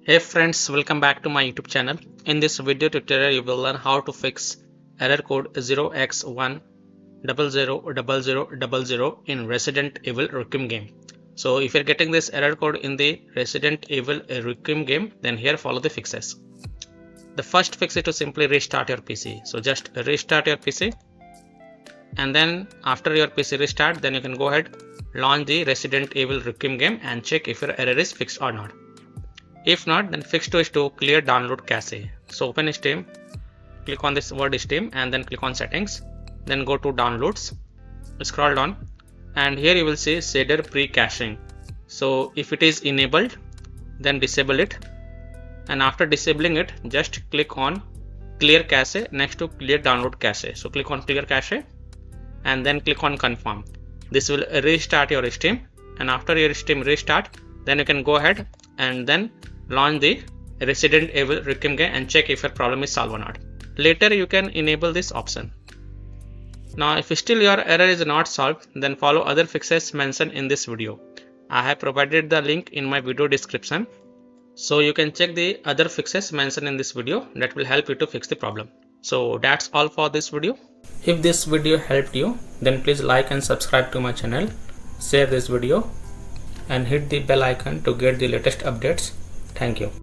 Hey friends, welcome back to my YouTube channel. In this video tutorial, you will learn how to fix error code 0x1000000 in Resident Evil Requiem game. So if you're getting this error code in the Resident Evil Requiem game, then here follow the fixes. The first fix is to simply restart your PC. So just restart your PC, and then after your PC restart, then you can go ahead, launch the Resident Evil Requiem game and check if your error is fixed or not. If not, then fix to is to clear download cache. So open Steam, click on this word Steam and then click on settings, then go to downloads, scroll down, and here you will see shader pre-caching. So if it is enabled, then disable it, and after disabling it, just click on clear cache next to clear download cache. So click on clear cache and then click on confirm. This will restart your Steam, and after your Steam restart, then you can go ahead and then launch the Resident Evil Requiem game and check if your problem is solved or not. Later you can enable this option. Now if still your error is not solved, then follow other fixes mentioned in this video. I have provided the link in my video description, so you can check the other fixes mentioned in this video that will help you to fix the problem. So that's all for this video. If this video helped you, then please like and subscribe to my channel, share this video and hit the bell icon to get the latest updates. Thank you.